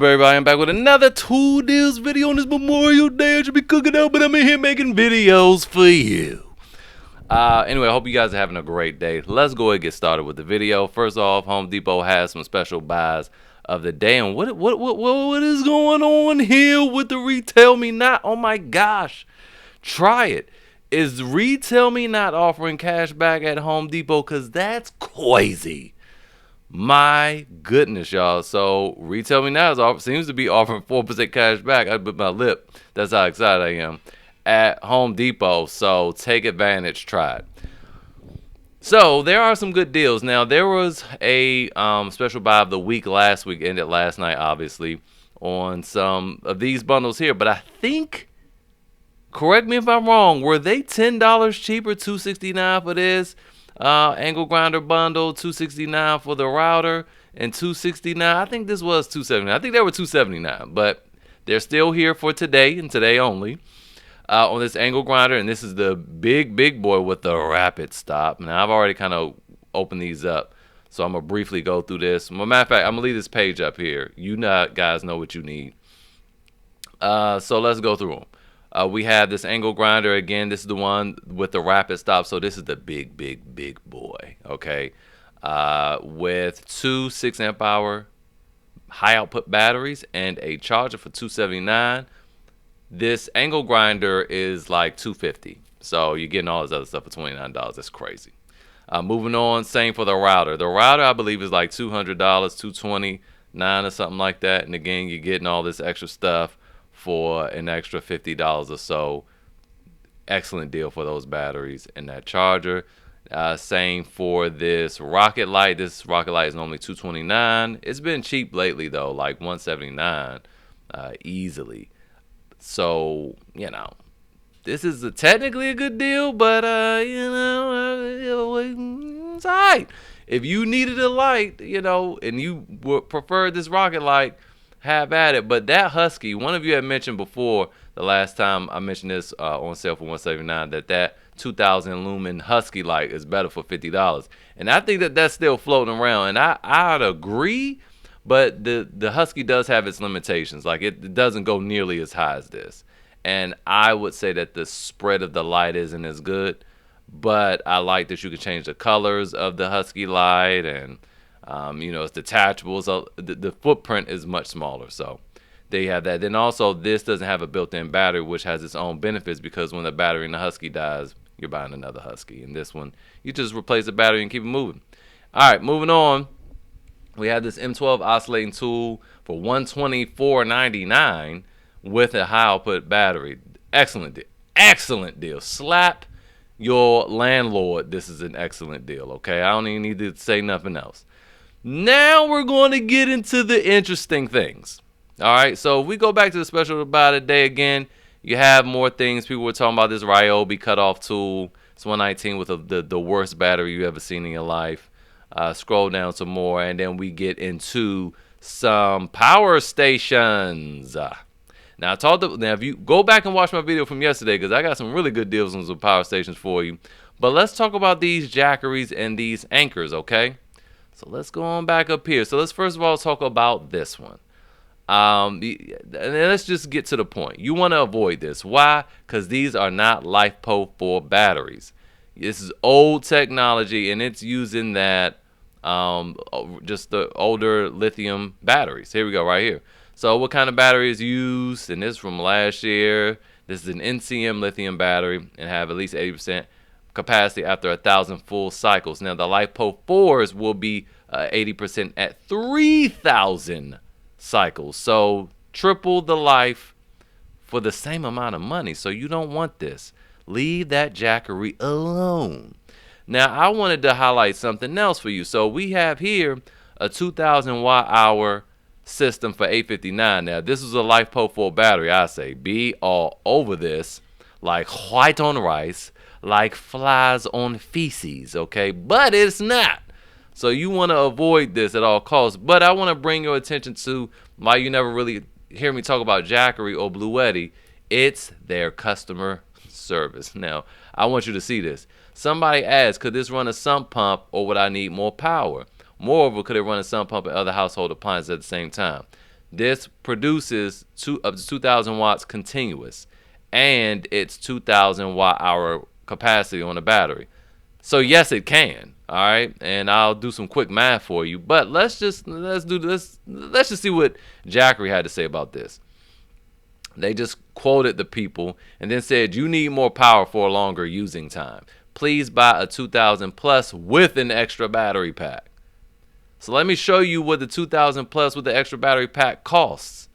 Everybody, I'm back with another Tool Deals video on this Memorial Day. I should be cooking out, but I'm in here making videos for you. Anyway, I hope you guys are having a great day. Let's go ahead and get started with the video. First off, Home Depot has some special buys of the day. And what is going on here with the Retail Me Not? Oh my gosh. Try it. Is Retail Me Not offering cash back at Home Depot? Because that's crazy. My goodness, y'all. So Retail Me Now seems to be offering 4% cash back. I bit my lip. That's how excited I am. At Home Depot. So take advantage. Try it. So there are some good deals. Now there was a special buy of the week last week, ended last night, obviously, on some of these bundles here. But I think, correct me if I'm wrong, were they $10 cheaper? $269 for this angle grinder bundle, $269 for the router, and $269. I think this was $279. I think they were $279, but they're still here for today and today only on this angle grinder. And this is the big boy with the rapid stop. Now I've already kind of opened these up, so I'm gonna briefly go through this. Matter of fact, I'm gonna leave this page up here. You guys know what you need. So let's go through them. We have this angle grinder again. This is the one with the rapid stop. So this is the big boy. Okay, with two 6 amp hour high output batteries and a charger for $279. This angle grinder is like $250. So you're getting all this other stuff for $29. That's crazy. Moving on, same for the router. The router I believe is like $200, $229 or something like that. And again, you're getting all this extra stuff for an extra $50 or so. Excellent deal for those batteries and that charger. Same for this rocket light. This rocket light is normally $229. It's been cheap lately though, like $179 easily. So you know, this is technically a good deal, but it's alright. If you needed a light, and you would prefer this rocket light, have at it. But that Husky, one of you had mentioned before the last time I mentioned this on sale for $179, that 2000 lumen Husky light is better for $50. And I think that's still floating around, and I'd agree, but the Husky does have its limitations. Like it doesn't go nearly as high as this, and I would say that the spread of the light isn't as good. But I like that you can change the colors of the Husky light, and it's detachable, so the footprint is much smaller. So they have that. Then also, this doesn't have a built-in battery, which has its own benefits, because when the battery in the Husky dies, you're buying another Husky. And this one, you just replace the battery and keep it moving. All right, moving on. We have this M12 oscillating tool for $124.99 with a high output battery. Excellent deal. Excellent deal. Slap your landlord. This is an excellent deal. Okay, I don't even need to say nothing else. Now we're going to get into the interesting things. All right, so if we go back to the special buy today again, you have more things. People were talking about this Ryobi cutoff tool. It's $119 with the worst battery you ever seen in your life. Scroll down some more, and then we get into some power stations. Now if you go back and watch my video from yesterday, because I got some really good deals on some power stations for you. But let's talk about these Jackeries and these Ankers, okay? So let's go on back up here. So let's first of all talk about this one. And let's just get to the point. You want to avoid this. Why? Because these are not LiFePO 4 batteries. This is old technology, and it's using that just the older lithium batteries. Here we go, right here. So what kind of battery is used? And this is from last year. This is an NCM lithium battery and have at least 80% capacity after 1,000 full cycles. Now the LiFePO 4s will be 80% at 3,000 cycles. So triple the life for the same amount of money. So you don't want this. Leave that Jackery alone. Now I wanted to highlight something else for you. So we have here a 2,000 watt hour system for $859. Now this is a LiFePO 4 battery. I say be all over this like white on rice, like flies on feces, okay? But it's not. So you want to avoid this at all costs. But I want to bring your attention to why you never really hear me talk about Jackery or Bluetti. It's their customer service. Now, I want you to see this. Somebody asked, could this run a sump pump or would I need more power? Moreover, could it run a sump pump and other household appliances at the same time? This produces up to 2,000 watts continuous, and it's 2,000 watt hour capacity on the battery. So yes, it can. All right, and I'll do some quick math for you. But let's just see what Jackery had to say about this. They just quoted the people and then said, "You need more power for a longer using time. Please buy a 2,000 plus with an extra battery pack." So let me show you what the 2,000 plus with the extra battery pack costs.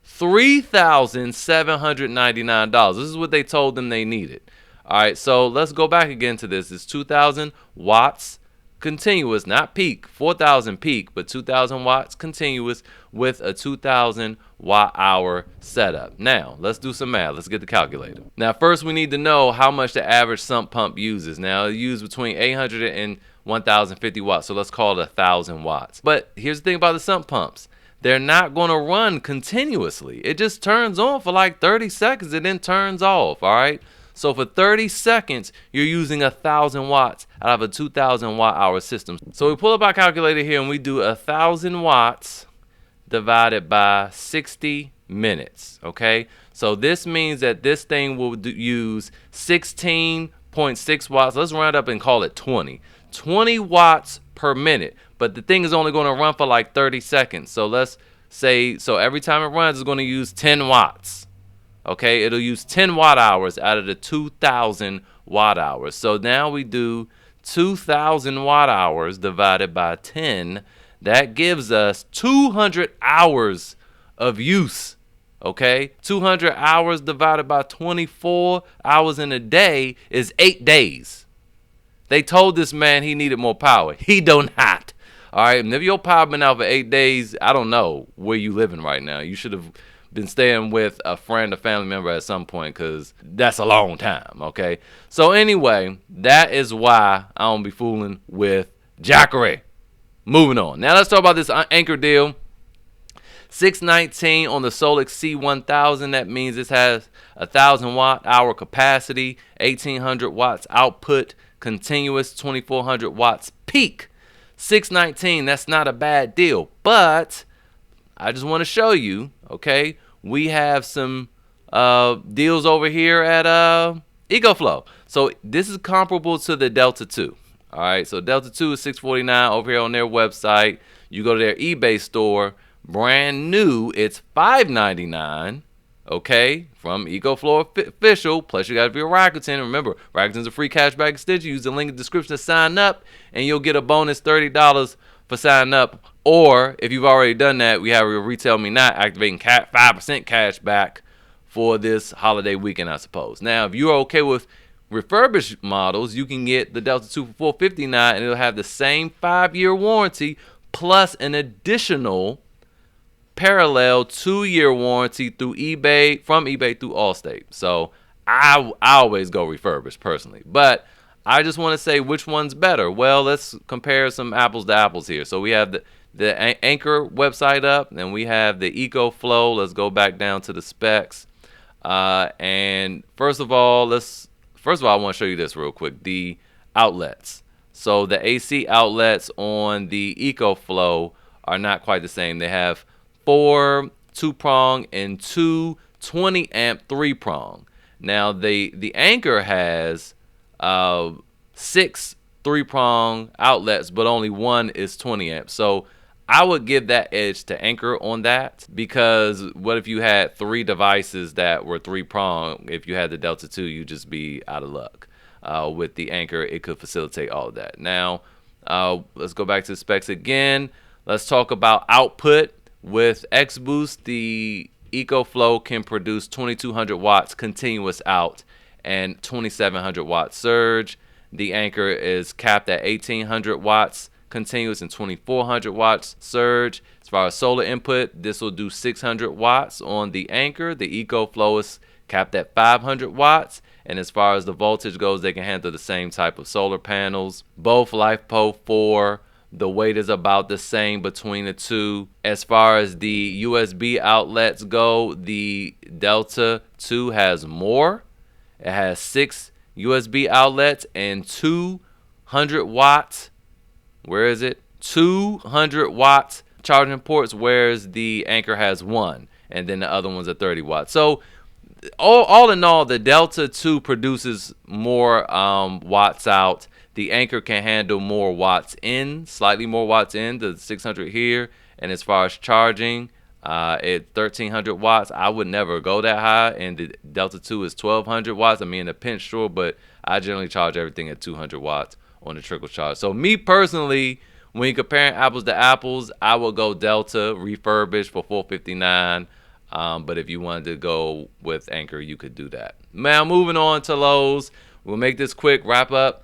$3,799. This is what they told them they needed. All right, so let's go back again to this. It's 2,000 watts continuous, not peak, 4,000 peak, but 2,000 watts continuous with a 2,000 watt hour setup. Now, let's do some math. Let's get the calculator. Now, first we need to know how much the average sump pump uses. Now, it uses between 800 and 1,050 watts, so let's call it 1,000 watts. But here's the thing about the sump pumps. They're not going to run continuously. It just turns on for like 30 seconds and then turns off, all right? So for 30 seconds, you're using 1,000 watts out of a 2,000 watt hour system. So we pull up our calculator here and we do 1,000 watts divided by 60 minutes, okay? So this means that this thing will use 16.6 watts. Let's round up and call it 20. 20 watts per minute. But the thing is only going to run for like 30 seconds. So let's say, so every time it runs, it's going to use 10 watts. Okay, it'll use 10 watt hours out of the 2,000 watt hours. So now we do 2,000 watt hours divided by 10. That gives us 200 hours of use. Okay, 200 hours divided by 24 hours in a day is 8 days. They told this man he needed more power. He do not. All right, and if your power been out for 8 days, I don't know where you living right now. You should have been staying with a friend or family member at some point, because that's a long time, okay? So anyway, that is why I don't be fooling with Jackery. Moving on. Now let's talk about this Anker deal. $619 on the Solix C1000. That means this has 1,000 watt hour capacity, 1,800 watts output, continuous, 2,400 watts peak. $619, that's not a bad deal, but I just want to show you, okay, we have some deals over here at EcoFlow. So this is comparable to the Delta 2. All right, so Delta 2 is $649 over here on their website. You go to their eBay store, brand new, it's $599. Okay, from EcoFlow official. Plus, you got to be a Rakuten. Remember, Rakuten's a free cashback extension. Use the link in the description to sign up, and you'll get a bonus $30 for signing up. Or if you've already done that, we have a Retail Me Not activating 5% cash back for this holiday weekend, I suppose. Now, if you're okay with refurbished models, you can get the Delta 2 for $459, and it'll have the same 5-year warranty plus an additional parallel 2-year warranty through eBay, from eBay through Allstate. So I always go refurbished personally, but I just want to say which one's better. Well, let's compare some apples to apples here. So we have the Anker website up, and we have the EcoFlow. Let's go back down to the specs. And first of all, I want to show you this real quick. The outlets. So the AC outlets on the EcoFlow are not quite the same. They have 4 2-prong and 2 20-amp 3-prong. Now the Anker has 6 3-prong outlets, but only 1 is 20 amps. So I would give that edge to Anker on that, because what if you had 3 devices that were 3-prong? If you had the Delta 2, you'd just be out of luck. With the Anker, it could facilitate all of that. Now, let's go back to the specs again. Let's talk about output. With XBoost, the EcoFlow can produce 2,200 watts continuous out and 2,700 watts surge. The Anker is capped at 1,800 watts continuous and 2,400 watts surge. As far as solar input, this will do 600 watts on the Anker. The EcoFlow is capped at 500 watts. And as far as the voltage goes, they can handle the same type of solar panels. Both LiFePO 4. The weight is about the same between the two. As far as the USB outlets go, the Delta 2 has more. It has 6 USB outlets and 200 watts. Where is it? 200 watts charging ports, whereas the Anker has 1, and then the other one's a 30 watt. So all in all, the Delta 2 produces more watts out. The Anker can handle more watts in, slightly more watts in, the 600 here. And as far as charging, at 1300 watts, I would never go that high. And the Delta 2 is 1200 watts. I mean, a pinch, sure, but I generally charge everything at 200 watts on the trickle charge. So me personally, when you're comparing apples to apples, I will go Delta refurbished for $459. But if you wanted to go with Anker, you could do that. Now, moving on to Lowe's. We'll make this quick, wrap up.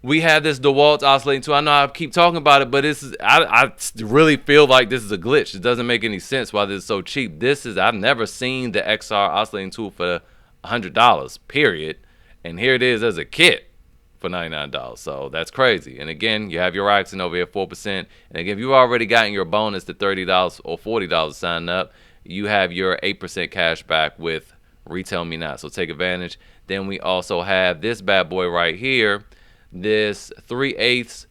We have this DeWalt oscillating tool. I know I keep talking about it, but I really feel like this is a glitch. It doesn't make any sense why this is so cheap. I've never seen the XR oscillating tool for $100, period. And here it is as a kit for $99. So that's crazy. And again, you have your Oxen over here, 4%. And again, if you've already gotten your bonus to $30 or $40 signing up, you have your 8% cash back with Retail Me Not. So take advantage. Then we also have this bad boy right here, this 3/8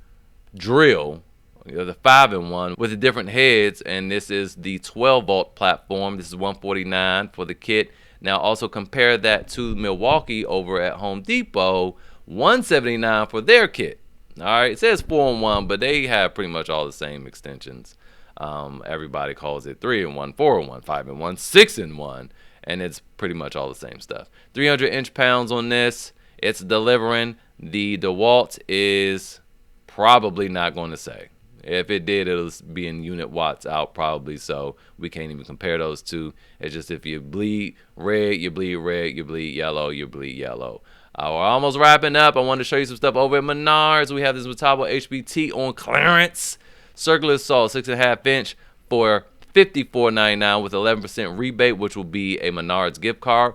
drill, the 5-in-1 with the different heads, and this is the 12 volt platform. This is $149 for the kit. Now also compare that to Milwaukee over at Home Depot, $179 for their kit. All right, it says 4-in-1, but they have pretty much all the same extensions. Everybody calls it 3-in-1, 4-in-1, 5-in-1, 6-in-1, and it's pretty much all the same stuff. 300 inch-pounds on this. It's delivering. The DeWalt is probably not going to say. If it did, it'll be in unit watts out probably, so we can't even compare those two. It's just if you bleed red, you bleed red, you bleed yellow, you bleed yellow. We're almost wrapping up. I wanted to show you some stuff over at Menards. We have this Metabo HBT on clearance. Circular saw, 6.5 inch for $54.99 with 11% rebate, which will be a Menards gift card.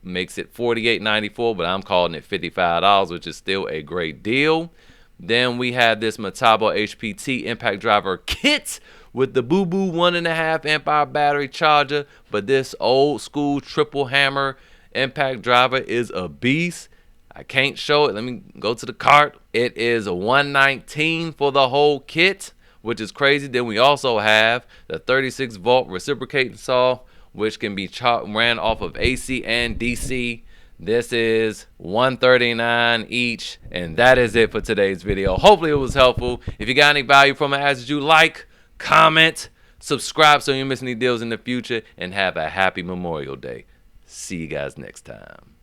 Makes it $48.94, but I'm calling it $55, which is still a great deal. Then we have this Metabo HPT impact driver kit with the Boo Boo 1.5 amp hour battery charger. But this old school triple hammer impact driver is a beast. I can't show it. Let me go to the cart. It is $119 for the whole kit, which is crazy. Then we also have the 36 volt reciprocating saw, which can be ran off of AC and DC. This is $139 each, and that is it for today's video. Hopefully it was helpful. If you got any value from it, I ask you like, comment, subscribe so you don't miss any deals in the future, and have a happy Memorial Day. See you guys next time.